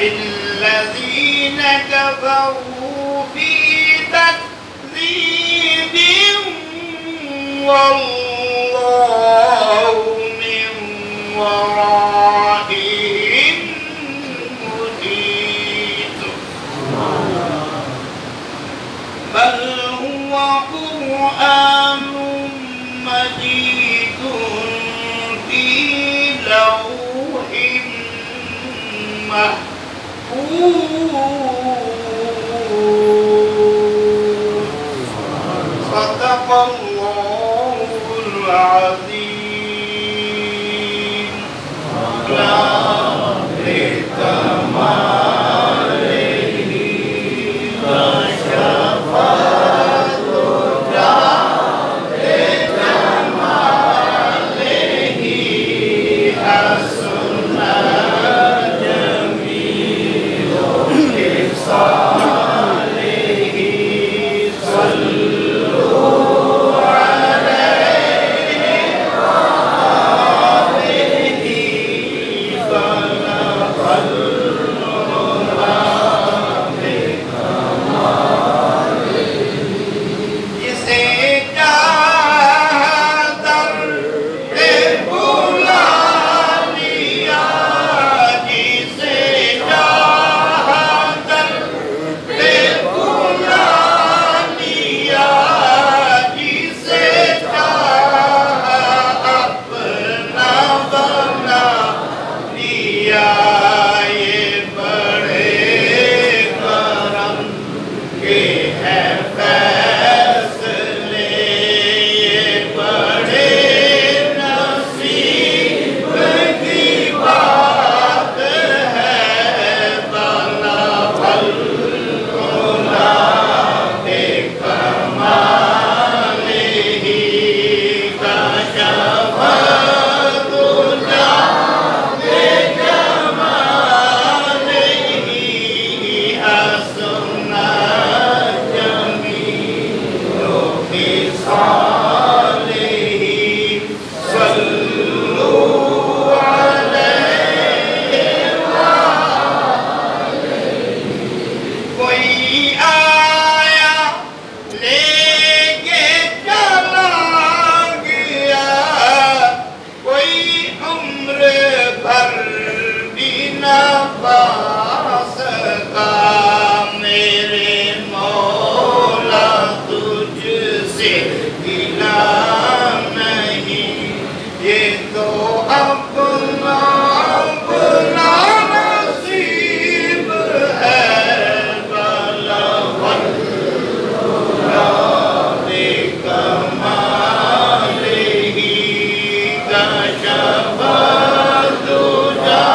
الذين كفروا في تكذيب والله من ورائهم محيط بل هو قرآن مجيد في لوح محفوظ صدق الله العظيم لا لكماله كشف الدجى لكماله حسن جميل خصاله صلوا عليه وآله فلق الغرام بكماله جسے چاہا در بلا لیا جسے چاہا در بلا لیا جسے چاہا اپنا بنا لیا یہ بڑے کرم کے ہے فیصلے یہ بڑے نصیب کی بات ہے بلا بلغنا بکمالہ کشف الدجى بجمالہ حسن جمیل خصاله صلوا عليه کوئی آیا لے کے چلا گیا کوئی عمر بھر بھی نہ پا سکا میرے مولا تجھ سے گلا نہیں یہ تو اپنا اپنا نصیب ہے بلا بلغنا بکمالہ کشف الدجى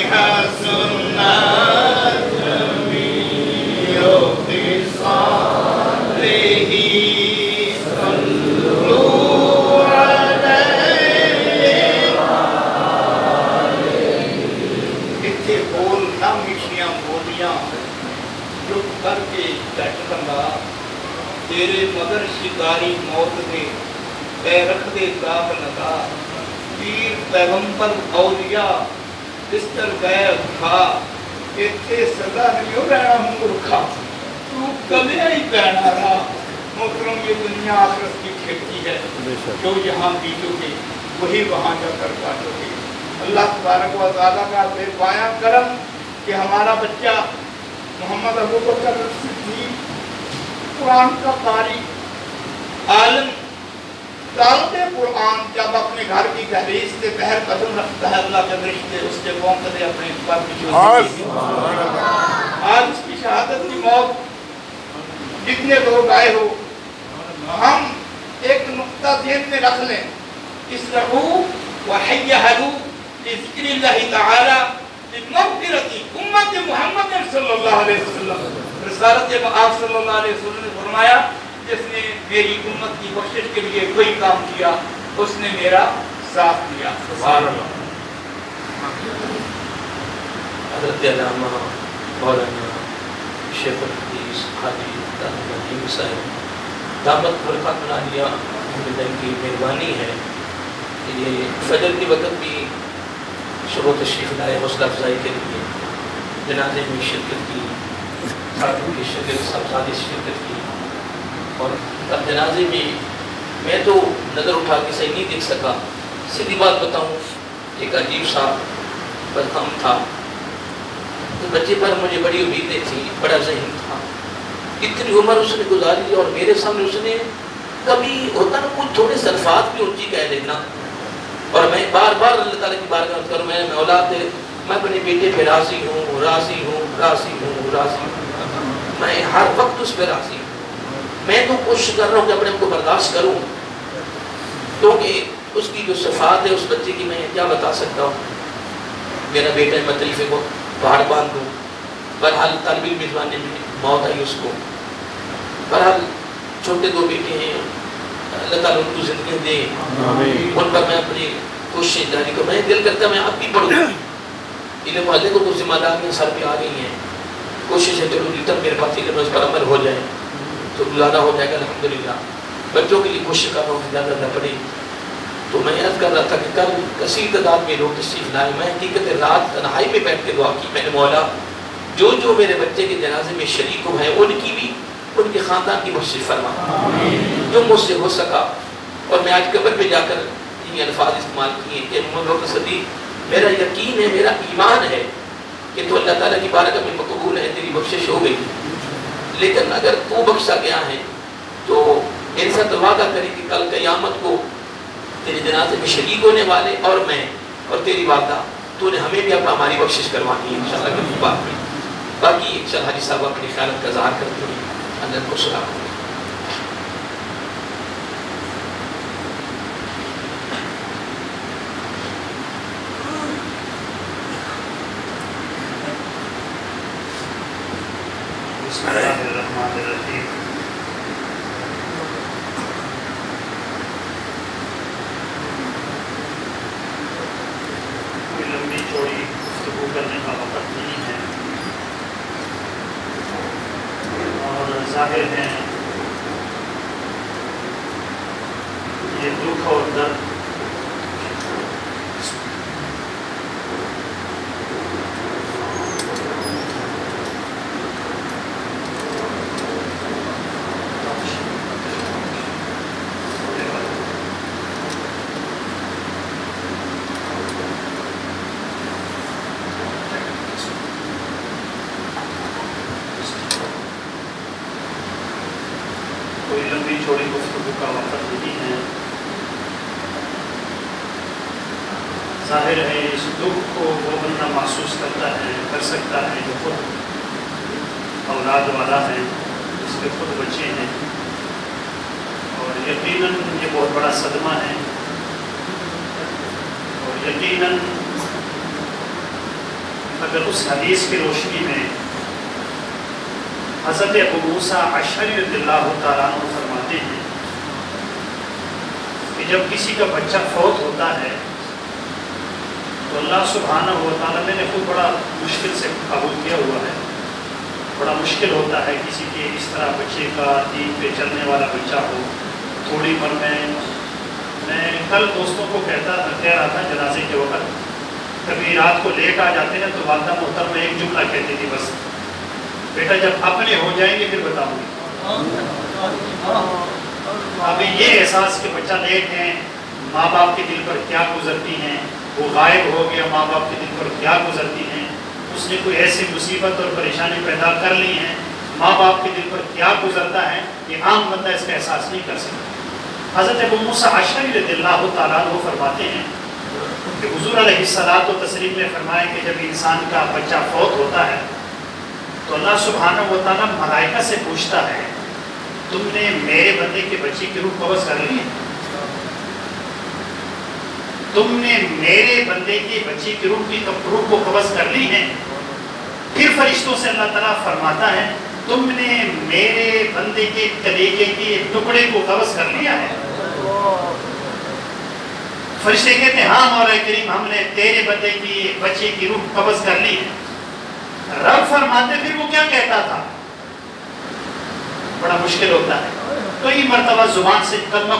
حسن جمیل خصاله صلوا عليه اتھے بول نہ مٹھیاں بولیاں چپ کر کے بیٹھ لگا تیرے مگر شکاری موت دے پہ رکھ دے داغ لگا پیر پیغمبر اولیاء بستر گئے کھا اتھے سدا نہیں ہو رہنا ہوں رکھا تو کبھی ہی پہنا رہا محترم یہ دنیا آخرت کی کھیتی ہے جو یہاں بیتو گے وہی وہاں جا کر کاٹو گے اللہ تبارک و تعالیٰ کا بے پایا کرم کہ ہمارا بچہ محمد ابوبکر صدیق قرآن کا قاری عالم طالب قرآن جب اپنے گھر کی دہلیز سے پہر قدم رکھتا ہے اللہ کے رشتے اس سے پہنچتے اپنے پر آج اس کی شہادت کی موت جتنے لوگ آئے ہو ہم ایک نقطہ ذہن میں رکھ لیں اسرعو وحیہلو لذکر اللہ تعالی لمغفرت امت محمد صلی اللہ علیہ وسلم رسالت آپ صلی اللہ علیہ وسلم نے فرمایا جس نے میری امت کی بخشش کے لیے کوئی کام کیا اس نے میرا ساتھ دیا سبحان اللہ حضرت علامہ مولانا شیخ الحدیث حاجی ندیم صاحب دعوت برکات العالیہ کی مہربانی ہے کہ یہ فجر کے وقت بھی شروع تشریف لائے حوصلہ افزائی کے لیے، جنازے میں شرکت کی، خاتون کی شرکت، صاحبزادی شرکت کی، اور اب جنازے میں تو نظر اٹھا کے صحیح نہیں دیکھ سکا. سیدھی بات بتاؤں، ایک عجیب سا بدغم تھا. تو بچے پر مجھے بڑی امیدیں تھیں، بڑا ذہن تھا. اتنی عمر اس نے گزاری اور میرے سامنے اس نے کبھی ہوتا نا کچھ تھوڑے صرفات بھی اونچی کہہ لینا، اور میں بار بار اللہ تعالیٰ کی بارگاہ میں کروں، میں مولا میں اپنے بیٹے پہ راضی ہوں، راضی ہوں، راضی ہوں، راضی ہوں. میں ہر وقت اس پہ راضی ہوں. میں تو کوشش کر رہا ہوں کہ اپنے کو برداشت کروں، کیونکہ اس کی جو صفات ہے اس بچے کی میں کیا بتا سکتا ہوں. میرا بیٹا مطلفے کو پہاڑ باندھ دوں. بہرحال طالب علم زمانے میں موت آئی اس کو. بہرحال چھوٹے 2 بیٹے ہیں، اللہ تعالیٰ ان کو زندگی دے، ان پر میں اپنی کوشش جاری کروں. میں دل کرتا میں اب بھی پڑھوں. علم والے کو کچھ ذمہ داریاں سر پہ آ گئی ہیں. کوشش ہے چلو جتنا میرے پاس علم اس پر عمل ہو جائے تو زیادہ ہو جائے گا الحمدللہ. بچوں کے لیے کوشش کر رہا ہوں کہ زیادہ نہ پڑھے. تو میں عرض کر رہا تھا کہ کل کثیر تعداد میں لوگ تشریف لائے. میں حقیقت رات تنہائی میں بیٹھ کے دعا کی، میں نے مولا جو میرے بچے کے جنازے میں شریک ہیں ان کی بھی، ان کے خاندان کی بخشش فرما جو مجھ سے ہو سکا. اور میں آج قبر پہ جا کر یہ الفاظ استعمال کیے کہ محمد صدیق، میرا یقین ہے، میرا ایمان ہے کہ تو اللہ تعالیٰ کی بارگاہ میں مقبول ہے، تیری بخشش ہو گئی. لیکن اگر تو بخشا گیا ہے تو میرے ساتھ وعدہ کرے کہ کل قیامت کو تیرے جنازے میں شریک ہونے والے اور میں اور تیری والدہ، تو نے ہمیں بھی اب ہماری بخشش کروانی ہے انشاءاللہ کے بعد میں. باقی چل حاجی صاحب اپنی خیالت کا اظہار کرتے ہیں. اندر کو سلام. بسم اللہ الرحمن الرحیم. کوئی لمبی چوڑی گفتگو کرنے کا وقت نہیں ہے، اور ظاہر ہے یہ دکھ اور درد کوئی لمبی چوڑی گفتگو کا وقت نہیں ہے. ظاہر ہے اس دکھ کو وہ بندہ محسوس کرتا ہے، کر سکتا ہے جو خود اولاد والا ہے، اس کے خود بچے ہیں، اور یقیناً یہ بہت بڑا صدمہ ہے. اور یقیناً اگر اس حدیث کی روشنی میں حضرت ابو موسیٰ اشعری رضی اللہ تعالیٰ عنہ فرماتے ہیں کہ جب کسی کا بچہ فوت ہوتا ہے تو اللہ سبحانہ و تعالیٰ نے خود بڑا مشکل سے قبول کیا ہوا ہے. بڑا مشکل ہوتا ہے کسی کے اس طرح بچے کا دین پہ چلنے والا بچہ ہو. تھوڑی عمر میں کل دوستوں کو کہہ رہا تھا جنازے کے وقت، کبھی رات کو لیٹ آ جاتے ہیں تو والدہ محترمہ ایک جملہ کہتی تھی، بس بیٹا جب اپنے ہو جائیں گے پھر بتاؤں گی. اب یہ احساس کہ بچہ لیٹ ہے، ماں باپ کے دل پر کیا گزرتی ہیں، وہ غائب ہو گیا، ماں باپ کے دل پر کیا گزرتی ہیں، اس نے کوئی ایسی مصیبت اور پریشانی پیدا کر لی ہیں، ماں باپ کے دل پر کیا گزرتا ہے، یہ عام بندہ اس کا احساس نہیں کر سکتا. حضرت ابو موسیٰ اشعری رضی اللہ تعالیٰ عنہ فرماتے ہیں کہ حضور علیہ الصلوۃ والتسلیم نے فرمایا کہ جب انسان کا بچہ فوت ہوتا ہے تو اللہ سبحانہ و تعالیٰ ملائکہ سے پوچھتا ہے تم نے میرے بندے کے بچے کی روح قبض کر لی ہے؟ تم نے میرے بندے کے بچے کی روح کو قبض کر لی ہے؟ پھر فرشتوں سے اللہ تعالیٰ فرماتا ہے تم نے میرے بندے کے کلیجے کے ٹکڑے کو قبض کر لیا ہے؟ فرشتے کہتے ہیں ہاں مولا کریم، ہم نے تیرے بندے کی بچے کی روح قبض کر لی ہے. رب فرماتے پھر وہ کیا کہتا تھا؟ بڑا مشکل ہوتا ہے. کئی مرتبہ زبان سے کلمہ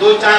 2-4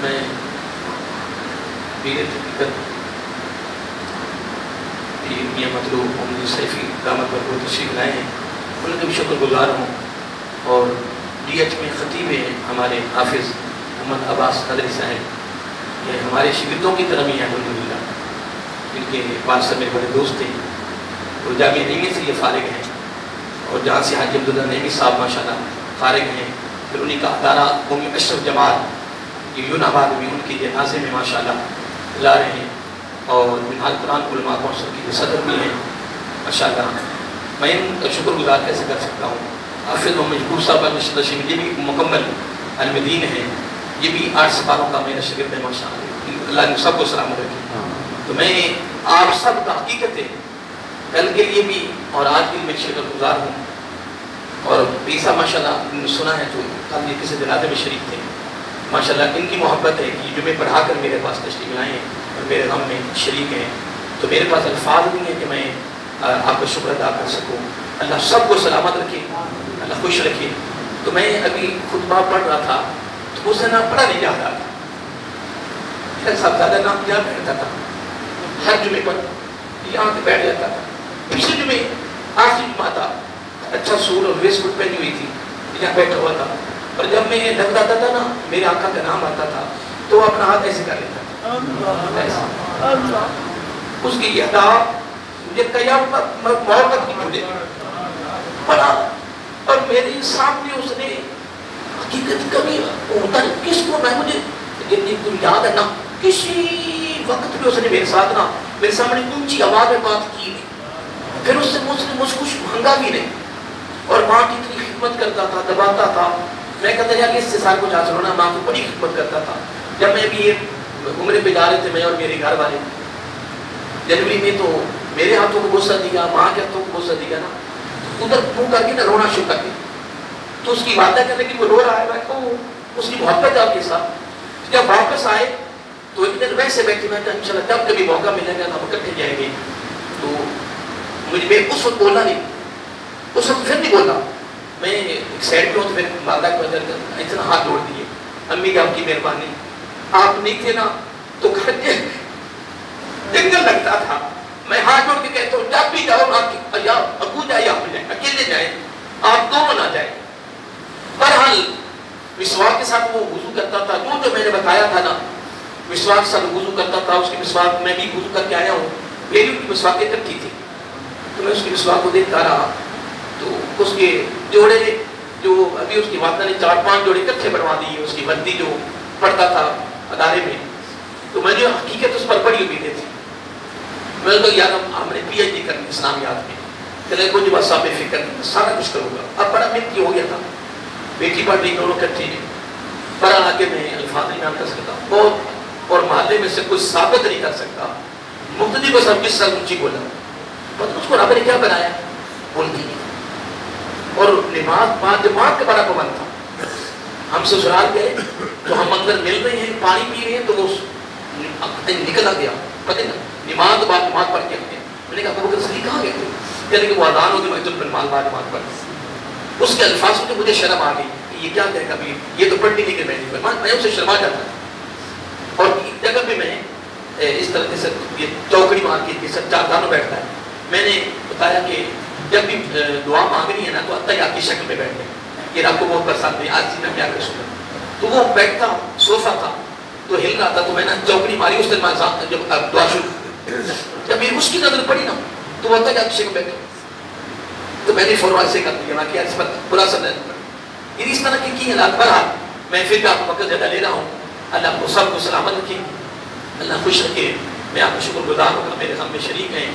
میں میاں مطلوب محمد سیفی دامت پر کوئی تشریف لائے ہیں، ان کے بھی شکر گزار ہوں. اور ڈی ایچ میں خطیب ہیں ہمارے حافظ محمد عباس قدری صاحب، یہ ہمارے شاگردوں کی طرح ہی ہیں الحمدللہ. ان کے والد صاحب میرے بڑے دوست تھے، اور جامعہ نعیمی سے یہ فارغ ہیں، اور جہاں سے حاجی عبداللہ نعیمی صاحب ماشاءاللہ فارغ ہیں. پھر انہیں کا ادارہ قومی اشرف جماعت یون آباد میں ان کے جنازے میں ماشاءاللہ لا رہے ہیں، اور منہاج قرآن علماء کونسل کی صدر بھی ہیں ماشاءاللہ. میں ان کا شکر گزار کیسے کر سکتا ہوں. حافظ محمد مجبور صاحب یہ بھی مکمل علم دین ہیں، یہ بھی 8 سپاہوں کا میرا شاگرد ہے ماشاءاللہ. اللہ نے سب کو سلامت رکھے. تو میں آپ سب کا حقیقت ہے کل کے لیے بھی اور آج کے لیے میں شکر گزار ہوں. اور عیسیٰ ماشاءاللہ سنا ہے تو کل یہ کسی جنازے میں شریک تھے ماشاءاللہ. ان کی محبت ہے کہ جو میں پڑھا کر میرے پاس تشریف لائے ہیں اور میرے غم میں شریک ہیں. تو میرے پاس الفاظ نہیں ہیں کہ میں آپ کا شکر ادا کر سکوں. اللہ سب کو سلامت رکھے، اللہ خوش رکھے. تو میں ابھی خطبہ پڑھ رہا تھا تو اس سے نام پڑھا نہیں جا رہا تھا. صاحبزادہ نام کیا بیٹھتا تھا ہر جمعے پر یہاں پہ بیٹھ جاتا تھا. پچھلے جمعے آخری جمعہ تھا، اچھا سور اور ویسٹ کوٹ پہنی ہوئی تھی، یہاں بیٹھا ہوا تھا. اور جب میں لگ جاتا تھا نا میرے آقا کا نام آتا تھا تو اپنا ہاتھ ایسے کر لیتا تھا. اس کی یہ ادا مجھے قیامت موت تک نہیں بھولے پڑا. اور میرے سامنے اس نے حقیقت کبھی ہوتا ہے کس کو میں مجھے یاد ہے نا کسی وقت بھی اس نے میرے ساتھ نا میرے سامنے اونچی آواز میں بات کی نہیں. پھر اس سے مجھ کچھ مانگا بھی نہیں. اور ماں کی اتنی خدمت کرتا تھا، دباتا تھا. میں کہتا یار اس سے سال کچھ حاصل ہونا، ماں کی بڑی خدمت کرتا تھا. جب میں بھی یہ عمرے پہ جا رہے تھے میں اور میرے گھر والے جنوری میں، تو میرے ہاتھوں کو غصہ دیا، ماں کے ہاتھوں کو غصہ دیا نا، ادھر منہ کر کے نا رونا شروع کر دیا. تو اس کی باتیں کرنے کی وہ رو رہا ہے، میں کہوں اس کی محبت ہے آپ کے ساتھ. جب واپس آئے تو ایک دن ویسے بیٹھے میں کہا انشاءاللہ جب کبھی موقع ملے گا ہم اکٹھے جائیں گے. تو میں اس وقت بولنا نہیں، اس وقت پھر نہیں بولنا. میں ایک سائڈ پہ ہوں تو پھر والدہ کو اتنا ہاتھ جوڑ دیے، امی آپ کی مہربانی، آپ نہیں تھے نا تو گھر کے جنگل لگتا تھا. میں ہاتھ جوڑ کے کہتا ہوں جب بھی جاؤ یا ابو جائے یا ہم جائیں، اکیلے جائیں، آپ دونوں نہ جائیں. بہرحال مسواک کے ساتھ وہ وضو کرتا تھا، جو میں نے بتایا تھا نا مسواک کے ساتھ وضو کرتا تھا. اس کی مسواک میں بھی وضو کر کے آیا ہوں، میری ان کی مسواکیں اکٹھی تھی. تو میں اس کی مسواک کو دیکھتا رہا تو اس کے جوڑے جو ابھی اس کی والدہ نے 4-5 جوڑے اکٹھے بنوا دیے، اس کی وردی جو پڑھتا تھا ادارے میں. تو میں نے حقیقت اس پر بڑی امیدیں تھی. میں نے کہا یار ہم نے پی ایچ ڈی کرنی اسلامیات میں، کہ کوئی بات صاحب فکر نہیں، سارا کچھ کروں گا. اب بڑا محنتی ہو گیا تھا، بیٹی پڑھ رہی دونوں اکٹھے ہیں. بڑا آگے میں الفاظ نہیں کر سکتا بہت، اور محلے میں سے کچھ ثابت نہیں کر سکتا. مقتدی کو سب کس طرح اونچی بولا، اس کو رب نے کیا بنایا بولتی نہیں. اور نماز جماعت کا بڑا پابند تھا. ہم سسرال گئے تو ہم اندر مل رہے ہیں پانی پی رہے ہیں تو وہ نکلا گیا پتہ نا نماز بعد جماعت پڑھ کے آتے ہیں. میں نے کہا ابو بکر صدیق کہاں گئے تھے؟ کہنے کہ وہ اذان ہوگی میں تم مال بعد جماعت پڑھ. اس کے الفاظ سے مجھے شرم آ گئی کہ یہ کیا کہے گا، یہ تو پڑھنی نہیں کہ میں اسے شرما جاتا. اور ایک جگہ پہ میں اس طرح سے یہ چوکڑی مار کے جیسے 4 دانوں بیٹھتا ہے. میں نے بتایا کہ جب بھی دعا مانگنی ہے نا تو اتحیات کی شکل میں بیٹھتے ہیں، یہ آپ کو بہت پسند ہے، آج میں کیا کر سکتا. تو وہ بیٹھتا صوفہ تھا تو ہل رہا تھا، تو میں نے چوکڑی ماری. اس دن میں جب دعا شروع جب اس کی نظر پڑی نا تو وہ اتحیات کی شکل بیٹھے. تو میں نے فوراً سے کر دیا کہ اس پر برا سا نہیں پڑا. یہ اس طرح کی حالات پر میں پھر بھی آپ کو وقت زیادہ لے رہا ہوں. اللہ کو سب کو سلامت رکھے، اللہ خوش رکھے. میں آپ کو شکر گزار ہوں کہ میرے ہم میں شریک ہیں.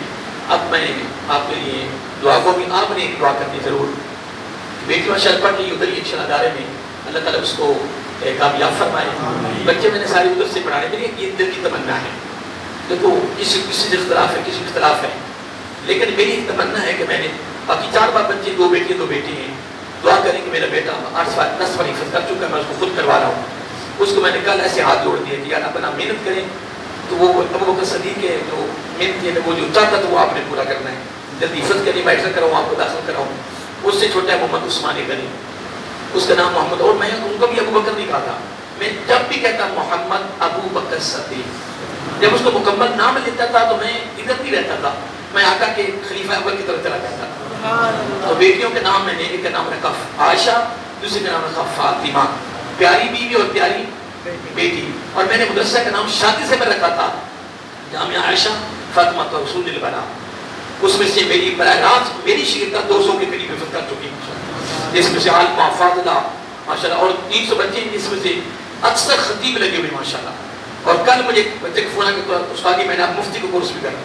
اب میں آپ کے لیے دعا کو بھی آپ نے ایک دعا کرنی ضرور. بیٹی میں شاید پڑھ رہی ادھر ہی انشاءاللہ ادارے میں، اللہ تعالیٰ اس کو کامیاب فرمائے. بچے میں نے ساری ادھر سے پڑھانے، میری یہ دل کی تمنا ہے. دیکھو کسی سے اختلاف ہے، کسی اختلاف ہے، لیکن میری تمنا ہے کہ میں نے باقی 4 بار بچے 2 بیٹی 2 بیٹے ہیں. دعا کریں کہ میرا بیٹا 8 سال 10 سال حفظ کر چکا ہے، میں اس کو خود کروا رہا ہوں. اس کو میں نے کل ایسے ہاتھ جوڑ دیا کہ یار اپنا محنت کریں. تو وہ ابو بکر صدیق ہے جو محنت ہے، وہ جو چاہتا تھا وہ آپ نے پورا کرنا ہے. جلدی حفظ کریں، میں ایسا کراؤں آپ کو داخل کراؤں. اس سے چھوٹا ہے محمد عثمان غنی، اس کا نام محمد، اور میں ان کو بھی ابو بکر نہیں کہا تھا. میں جب بھی کہتا محمد السطيح. جب اس کو مکمل نام لیتا تھا تو میں ادھر نہیں رہتا تھا, میں آقا کے خلیفہ اول کی طرف چلا جاتا تھا. تو بیٹیوں کے نام میں نے ایک کا نام رکھا عائشہ, دوسرے کا نام رکھا فاطمہ, پیاری بیوی اور پیاری بیٹی. اور میں نے مدرسہ کا نام شادی سے میں رکھا تھا جامعہ عائشہ فاطمہ تو رسول البنا. اس میں سے میری براہ راست میری شگردہ 200 کے قریب حفظ کر چکی ہیں, جس میں سے عالمہ فاضلہ ماشاءاللہ, اور 300 بچے ہیں جس میں سے اکثر خطیب لگے ہوئے ماشاءاللہ. اور کل مجھے بچے کو فون آ کے استادی میں نے مفتی کو کورس بھی کرنا.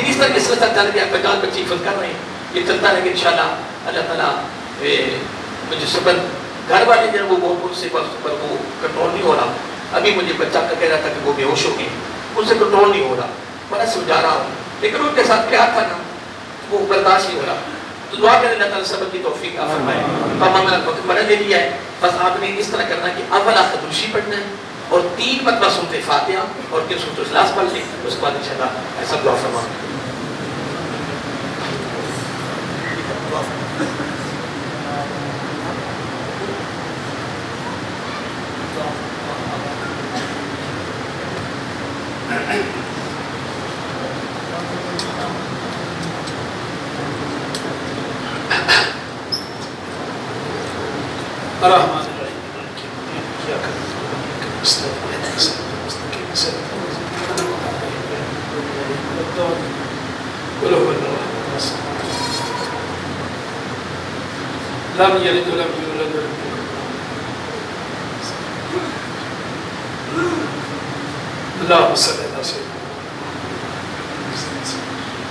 اس طرح کے سلسلہ چل گیا, 50 بچے حفظ کر رہے ہیں. یہ چلتا رہے گا انشاءاللہ. اللہ تعالیٰ مجھے صبر, گھر والے جو ہے وہ بہت ان سے پر وہ کنٹرول نہیں ہو رہا. ابھی مجھے بچہ کا کہہ رہا تھا کہ وہ بے ہوش ہو گئے, ان سے کنٹرول نہیں ہو رہا, بڑا سمجھا رہا ہوں, لیکن ان کے ساتھ کیا تھا نا وہ برداشت نہیں ہو رہا. تو دعا کریں اللہ تعالیٰ صبر کی توفیق عطا فرمائے. تو ہم نے وقت بڑا لے لیا ہے, بس آپ نے اس طرح کرنا کہ اول آخر درشی پڑھنا ہے اور 3 مرتبہ سورۃ فاتحہ اور 3 سورۃ اخلاص پڑھ لیں. اس کے بعد انشاءاللہ ایسا دعا فرمائیں. الرحمن لم يلد ولم يولد اللهم صل على سيدنا.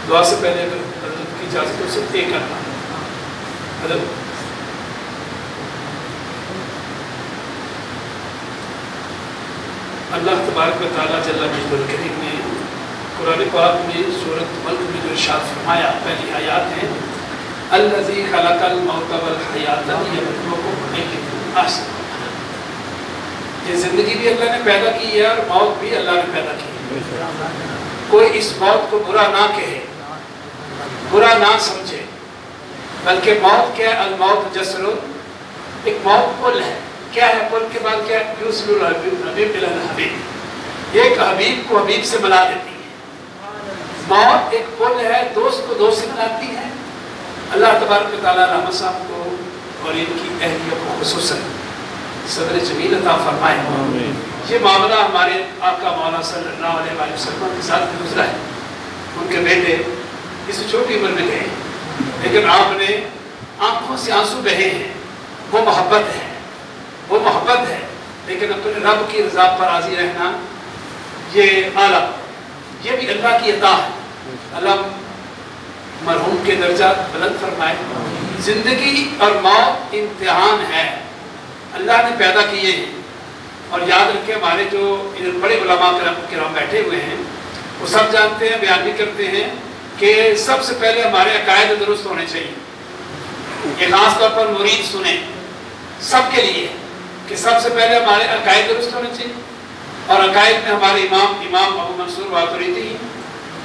دعا سے پہلے اگر حضرت کی اجازت ہو سکتی ہے کرنا. حضرت اللہ تبارک و تعالیٰ جل مجدہ الکریم نے قرآن پاک میں سورۃ ملک میں جو ارشاد فرمایا, پہلی آیات ہیں الذی خلق الموت والحیات لیبلوکم ایکم احسن عملا. یہ زندگی بھی اللہ نے پیدا کی ہے اور موت بھی اللہ نے پیدا کی ہے. کوئی اس موت کو برا نہ کہے, برا نہ سمجھے, بلکہ موت کیا ہے؟ الموت جسر, ایک موت پل ہے. کیا ہے پل کے بعد کیا ہے؟ یوصل الحبیب الی الحبیب, یہ ایک حبیب کو حبیب سے ملا دیتی ہے. موت ایک پل ہے, دوست کو دوست سے ملاتی ہے. اللہ تبارک و تعالیٰ رحمت صاحب کو اور ان کی اہلیہ کو خصوصاً صبر جمیل عطا فرمائے. یہ معاملہ ہمارے آقا مولا صلی اللہ علیہ وسلم کے ساتھ گزرا ہے. ان کے بیٹے اس چھوٹی عمر میں گئے, لیکن آپ نے آنکھوں سے آنسو بہے ہیں. وہ محبت ہے, وہ محبت ہے, لیکن اپنے رب کی رضا پر راضی رہنا یہ اعلیٰ, یہ بھی اللہ کی عطا ہے. اللہ مرحوم کے درجات بلند فرمائے. زندگی اور موت امتحان ہے, اللہ نے پیدا کیے ہیں. اور یاد رکھیں ہمارے جو بڑے علماء کرام بیٹھے ہوئے ہیں وہ سب جانتے ہیں, بیان بھی کرتے ہیں کہ سب سے پہلے ہمارے عقائد درست ہونے چاہیے. یہ خاص طور پر مرید سنیں سب کے لیے کہ سب سے پہلے ہمارے عقائد درست ہونے چاہیے. اور عقائد میں ہمارے امام ابو منصور ماتریدی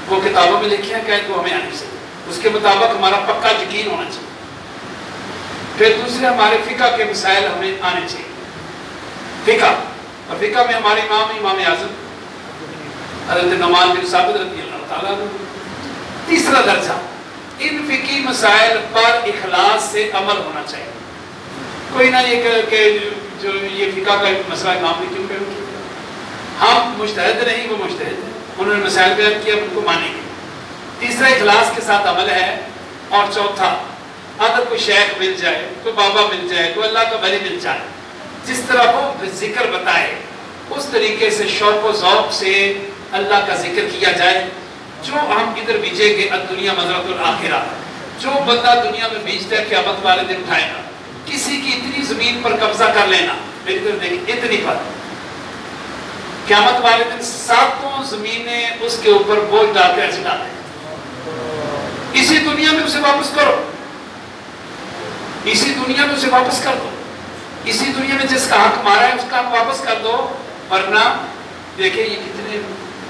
وہ کتابوں میں لکھے ہیں عقائد وہ ہمیں آنے چاہیے, اس کے مطابق ہمارا پکا یقین ہونا چاہیے. پھر دوسرے ہمارے فقہ کے مسائل ہمیں آنے چاہیے. فقہ, اور فقہ میں ہمارے امام اعظم حضرت نعمان بن ثابت رضی اللہ تعالیٰ عنہ. تیسرا درجہ ان فقہی مسائل پر اخلاص سے عمل ہونا چاہیے. کوئی نہ یہ کہ جو یہ فقہ کا مسئلہ امام نے کیوں کہا, ہم مجتہد نہیں وہ مجتہد ہیں, انہوں نے مسائل بیان کیا ان کو مانیں گے. تیسرا اخلاص کے ساتھ عمل ہے. اور چوتھا اگر کوئی شیخ مل جائے, کوئی بابا مل جائے, کوئی اللہ کا ولی مل جائے, جس طرح وہ ذکر بتائے اس طریقے سے شوق و ذوق سے اللہ کا ذکر کیا جائے. جو ہم ادھر بیجیں گے الدنیا مزرعۃ الآخرہ, جو بندہ دنیا میں بیجتا ہے قیامت والے دن اٹھائے گا. کسی کی اتنی زمین پر قبضہ کر لینا, دیکھیں اتنی پر قیامت والے دن 7 زمینیں اس کے اوپر بوجھ ڈال کے ایسے ڈالیں. اسی دنیا میں اسے واپس کرو, اسی دنیا میں اسے واپس کر دو, اسی دنیا میں جس کا حق مارا ہے اس کا حق واپس کر دو. ورنہ دیکھیں یہ کتنے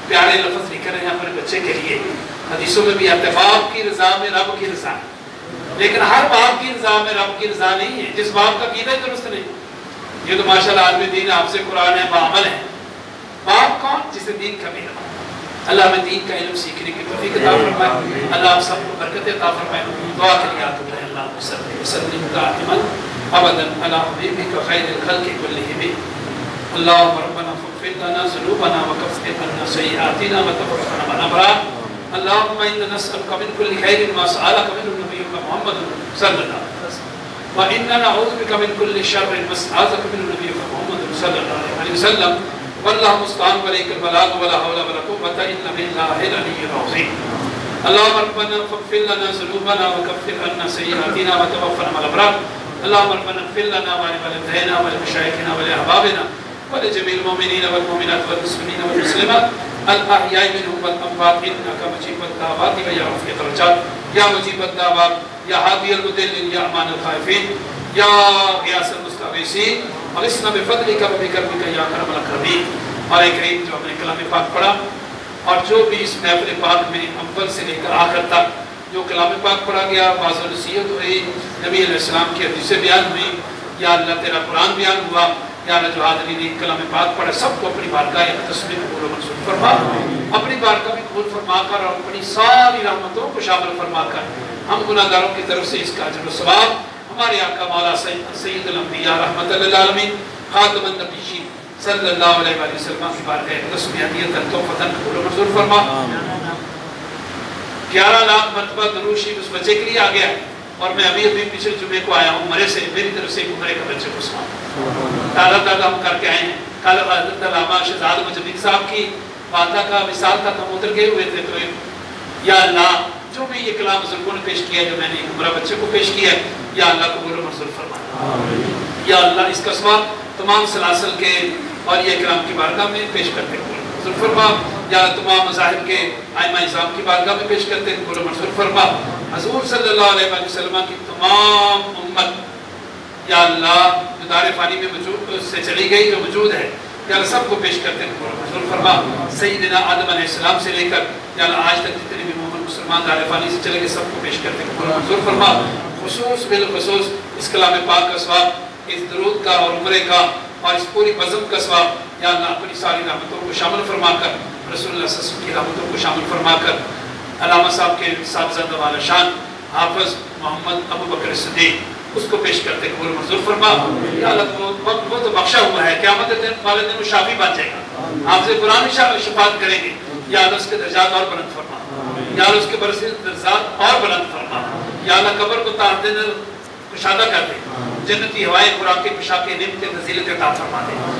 پیارے لفظ لکھ رہے ہیں اپنے بچے کے لیے. حدیثوں میں بھی آتا ہے باپ کی رضا میں رب کی رضا, لیکن ہر باپ کی رضا میں رب کی رضا نہیں ہے جس باپ کا عقیدہ درست نہیں. یہ تو ماشاءاللہ عالم دین آپ سے قرآن ہے, بعمل ہے, باپ کون؟ جسے دین کا علم ہو۔ اللہ ہمیں دین کا علم سیکھنے کی توفیق عطا فرمائے، اللہ آپ سب کو برکت عطا فرمائے۔ دعا کے لیے آتے ہیں اللہ صلی وسلم دائما ابدا علی حبیبک خیر الخلق کلہم۔ اللهم ربنا فاغفر لنا ذنوبنا وكفر عنا سيئاتنا وتوفنا مع الابرار۔ اللهم انا نسألك من كل خير ما سألك منه نبيك محمد صلى الله عليه وسلم، وإنا نعوذ بك من كل شر ما استعاذك منه نبيك محمد صلى الله عليه وسلم، والله المستعان وعليك البلاغ ولا حول ولا قوة إلا بالله العلي العظيم۔ اللهم ربنا فاغفر لنا ذنوبنا وكفر عنا سيئاتنا وتوفنا مع الأبرار۔ اللهم ربنا اغفر لنا ولوالدينا ولمشايخنا ولأحبابنا ولجميع المؤمنين والمؤمنات والمسلمين والمسلمات الأحياء منهم والأموات إنك مجيب الدعوات ويا رفيع الدرجات يا مجيب الدعوات يا هادي المضلين يا أمان الخائفين يا غياث المستغيثين اغثنا بفضلك وبكرمك يا أكرم الأكرمين۔ اور ایک کریم جو ہم نے کلام پاک پڑھا اور جو بھی اس محفل پاک میں اول سے لے کر آخر تک جو کلام پاک پڑھا گیا، واعظ و نصیحت ہوئی، نبی علیہ السلام کی حدیثیں بیان ہوئی، یا اللہ تیرا قرآن بیان ہوا، یا اللہ جو حاضرین نے کلام پاک پڑھا سب کو اپنی بارگاہ اقدس میں قبول و منظور فرما، اپنی بارگاہ میں قبول فرما کر اور اپنی ساری رحمتوں کو شامل فرما کر ہم گناہگاروں کی طرف سے اس کا اجر و ثواب ہمارے آقا مولا سید الانبیاء رحمت للعالمین خاتم النبیین صلی اللہ علیہ وآلہ وسلم کی بارگاہ اقدس میں ہدیۃ توفتاً قبول و منظور فرما۔ 11 لاکھ مرتبہ درود شریف اس بچے کے لیے آ گیا، اور میں ابھی پچھلے جمعے کو آیا ہوں مرے سے، میری طرف سے عمرے کا بچے کو سلام تازہ تازہ ہم کر کے آئے ہیں۔ کل حضرت علامہ شہزاد مجدد صاحب کی والدہ کا وصال تھا تو ہم ادھر گئے ہوئے تھے، تو یا اللہ جو بھی یہ کلام بزرگوں نے پیش کیا ہے، جو میں نے عمرہ بچے کو پیش کیا ہے، یا اللہ قبول و منظور فرما، یا اللہ اس کا ثواب تمام سلاسل کے اور یہ کرام کی بارگاہ میں پیش کرتے قبول و منظور فرما، یا تمام مذاہب کے ائمہ اعظام کی بارگاہ میں پیش کرتے قبول و منظور فرما۔ حضور صلی اللہ علیہ وآلہ وسلم کی تمام امت یا اللہ جو دار فانی میں وجود سے چلی گئی، جو وجود ہے، یا اللہ سب کو پیش کرتے قبول و منظور فرما۔ سیدنا آدم علیہ السلام سے لے کر یا اللہ آج تک جتنے بھی مومن مسلمان دار فانی سے چلے گئے سب کو پیش کرتے قبول و منظور فرما۔ خصوص بالخصوص اس کلام پاک کا ثواب، اس درود کا اور عمرے کا اور اس پوری بزم کا ثواب یا اللہ اپنی ساری رحمتوں کو شامل فرما کر، رسول اللہ صلی اللہ علیہ وسلم کی رحمتوں کو شامل فرما کر، علامہ صاحب کے صاحبزادہ والا شان حافظ محمد ابو بکر صدیق اس کو پیش کرتے قبول منظور فرما۔ یا اللہ وہ تو بخشا ہوا ہے، قیامت والے دن وہ شافی بن جائے گا، حافظ قرآن شفاعت کریں گے، یا اللہ اس کے درجات اور بلند فرما، یا اللہ اس کے درجات اور بلند فرما، یا اللہ قبر کو تحت کشادہ کر دے، جنتی ہوائیں خوراک کے پشاک نعمت فضیلت عطا فرما دے۔